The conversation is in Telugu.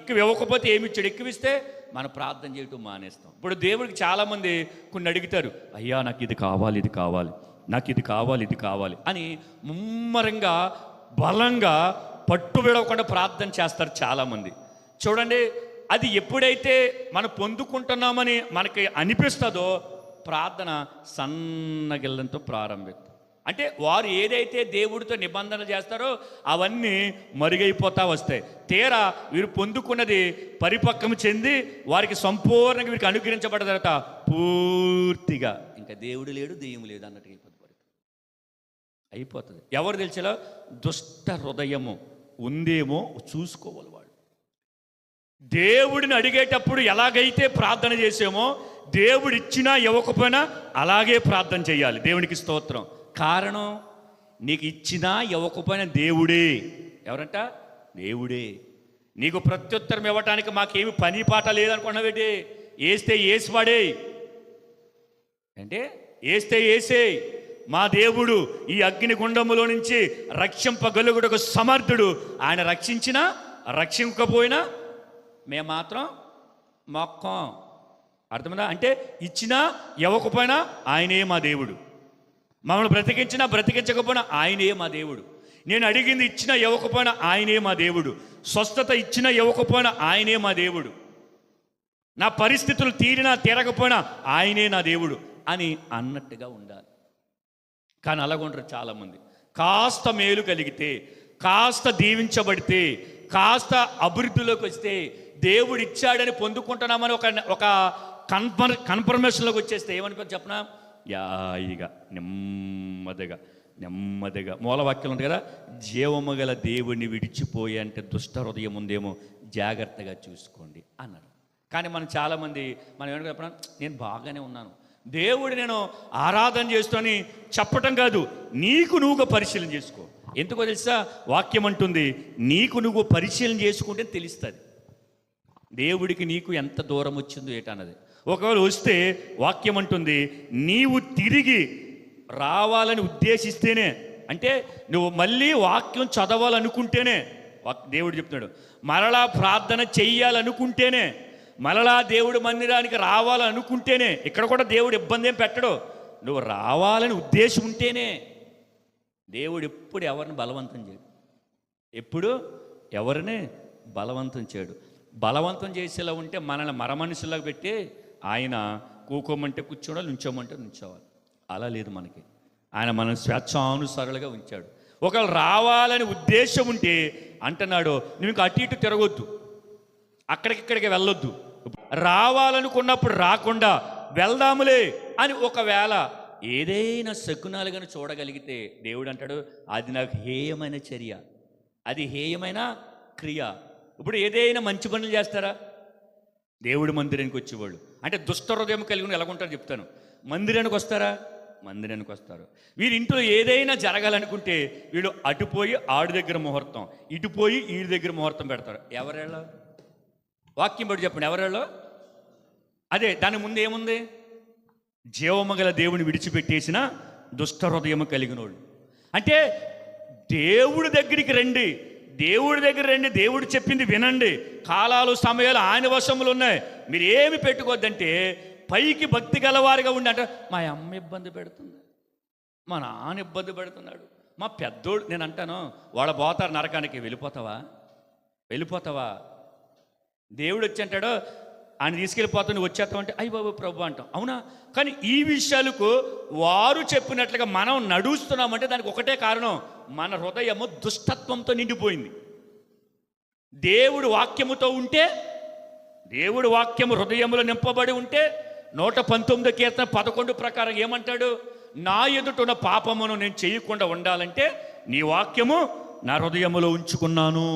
ఎక్కువ ఇవ్వకపోతే ఏమి ఇచ్చాడు, ఎక్కువ ఇస్తే మనం ప్రార్థన చేయటం మానేస్తాం. ఇప్పుడు దేవుడికి చాలామంది కొన్ని అడుగుతారు, అయ్యా నాకు ఇది కావాలి, ఇది కావాలి, నాకు ఇది కావాలి, ఇది కావాలి అని ముమ్మరంగా బలంగా పట్టు విడవకుండా ప్రార్థన చేస్తారు చాలామంది. చూడండి, అది ఎప్పుడైతే మనం పొందుకుంటున్నామని మనకి అనిపిస్తుందో ప్రార్థన సన్నగిల్లంతో ప్రారంభిస్తాం. అంటే వారు ఏదైతే దేవుడితో నిబంధన చేస్తారో అవన్నీ మరుగైపోతా వస్తాయి. తీరా వీరు పొందుకున్నది పరిపక్వం చెంది వారికి సంపూర్ణంగా వీరికి అనుగ్రహించబడ్డ తర్వాత పూర్తిగా ఇంకా దేవుడు లేడు, దెయ్యం లేదు అన్నట్టు అయిపోతుంది. ఎవరు తెలిసేలా దుష్ట హృదయము ఉందేమో చూసుకోవాలి. వాళ్ళు దేవుడిని అడిగేటప్పుడు ఎలాగైతే ప్రార్థన చేసామో దేవుడు ఇచ్చినా ఇవ్వకపోయినా అలాగే ప్రార్థన చేయాలి. దేవునికి స్తోత్రం. కారణం, నీకు ఇచ్చినా ఇవ్వకపోయినా దేవుడే. ఎవరంట? దేవుడే. నీకు ప్రత్యుత్తరం ఇవ్వటానికి మాకేమి పని పాట లేదనుకున్నావేంటి? వేస్తే వేసివాడే అంటే వేస్తే వేసే మా దేవుడు ఈ అగ్నిగుండములో నుంచి రక్షింపగలుగుటకు సమర్థుడు. ఆయన రక్షించినా రక్షించకపోయినా మేము మాత్రం మొక్కం. అర్థమైందా? అంటే ఇచ్చినా ఇవ్వకపోయినా ఆయనే మా దేవుడు. మమ్మల్ని బ్రతికించినా బ్రతికించకపోయినా ఆయనే మా దేవుడు. నేను అడిగింది ఇచ్చినా ఇవ్వకపోయినా ఆయనే మా దేవుడు. స్వస్థత ఇచ్చినా ఇవ్వకపోయినా ఆయనే మా దేవుడు. నా పరిస్థితులు తీరినా తీరకపోయినా ఆయనే నా దేవుడు అని అన్నట్టుగా ఉండాలి. కానీ అలాగుంటారు చాలామంది. కాస్త మేలు కలిగితే, కాస్త దీవించబడితే, కాస్త అభివృద్ధిలోకి వస్తే, దేవుడు ఇచ్చాడని పొందుకుంటున్నామని ఒక కన్ఫర్మేషన్లోకి వచ్చేస్తే ఏమనుకో చెప్పనా, యాయిగా నెమ్మదిగా మూలవాక్యం ఉంది కదా, జీవము గల దేవుడిని విడిచిపోయి అంటే దుష్ట హృదయం ఉందేమో జాగ్రత్తగా చూసుకోండి అన్నారు. కానీ మనం చాలామంది మనం ఏమన్నా చెప్పినా, నేను బాగానే ఉన్నాను, దేవుడు నేను ఆరాధన చేస్తూని చెప్పటం కాదు, నీకు నువ్వుగా పరిశీలన చేసుకో. ఎందుకో తెలుసా? వాక్యం అంటుంది, నీకు నువ్వు పరిశీలన చేసుకుంటే తెలుస్తుంది దేవుడికి నీకు ఎంత దూరం వచ్చిందో ఏటన్నది. ఒకవేళ వస్తే వాక్యం అంటుంది, నీవు తిరిగి రావాలని ఉద్దేశిస్తేనే, అంటే నువ్వు మళ్ళీ వాక్యం చదవాలనుకుంటేనే, దేవుడు చెప్తున్నాడు, మరలా ప్రార్థన చెయ్యాలనుకుంటేనే, మరలా దేవుడు మందిరానికి రావాలనుకుంటేనే, ఇక్కడ కూడా దేవుడు ఇబ్బంది ఏం పెట్టడు, నువ్వు రావాలని ఉద్దేశం ఉంటేనే. దేవుడు ఎప్పుడు ఎవరిని బలవంతం చేయడు, ఎప్పుడు ఎవరిని బలవంతం చేయడు. బలవంతం చేసేలా ఉంటే మనల్ని మరమనుషులకు పెట్టి ఆయన కూకోమంటే కూర్చోవాలి, నుంచోమంటే నుంచోవాలి. అలా లేదు మనకి. ఆయన మనం స్వేచ్ఛానుసారులుగా ఉంచాడు. ఒకవేళ రావాలని ఉద్దేశం ఉంటే అంటున్నాడు, నువ్వు ఇంకా అటు ఇటు తిరగొద్దు, అక్కడికిక్కడికి వెళ్ళొద్దు, రావాలనుకున్నప్పుడు రాకుండా వెళ్దాములే అని ఒకవేళ ఏదైనా శకునాలు కానీ చూడగలిగితే దేవుడు అంటాడు, అది నాకు హేయమైన చర్య, అది హేయమైన క్రియ. ఇప్పుడు ఏదైనా మంచి పనులు చేస్తారా? దేవుడి మందిరానికి వచ్చేవాళ్ళు అంటే దుష్ట హృదయం కలిగి ఎలాగుంటారో చెప్తాను. మందిరానికి వస్తారా? మందిరానికి వస్తారు. వీరి ఇంట్లో ఏదైనా జరగాలనుకుంటే వీళ్ళు అటుపోయి ఆడి దగ్గర ముహూర్తం, ఇటుపోయి ఈడి దగ్గర ముహూర్తం పెడతారు. ఎవరేళ్ళ? వాక్యం బట్టి చెప్పండి, ఎవరేళ్ళో? అదే దాని ముందు ఏముంది? జీవము గల దేవుని విడిచిపెట్టేసిన దుష్ట హృదయము కలిగిన వాళ్ళు. అంటే దేవుడి దగ్గరికి రండి, దేవుడి దగ్గర రండి, దేవుడు చెప్పింది వినండి, కాలాలు సమయాలు ఆయన వశములు ఉన్నాయి, మీరు ఏమి పెట్టుకోవద్దంటే పైకి భక్తి గలవారిగా ఉండి అంటే మా అమ్మ ఇబ్బంది పెడుతుంది, మా నాన్న ఇబ్బంది పెడుతున్నాడు, మా పెద్దోడు, నేను అంటాను వాళ్ళు పోతారు నరకానికి, వెళ్ళిపోతావా? దేవుడు వచ్చి అంటాడు, ఆయన తీసుకెళ్ళిపోతా, నువ్వు వచ్చేస్తావంటే అయ్యి బాబు ప్రభు అంటాం, అవునా? కానీ ఈ విషయాలకు వారు చెప్పినట్లుగా మనం నడుస్తున్నామంటే దానికి ఒకటే కారణం, మన హృదయము దుష్టత్వంతో నిండిపోయింది. దేవుడు వాక్యముతో ఉంటే, దేవుడు వాక్యము హృదయములో నింపబడి ఉంటే 119 కీర్తన 11 ప్రకారం ఏమంటాడు? నా ఎదుట ఉన్న పాపమును నేను చేయకుండా ఉండాలంటే నీ వాక్యము నా హృదయములో ఉంచుకున్నాను.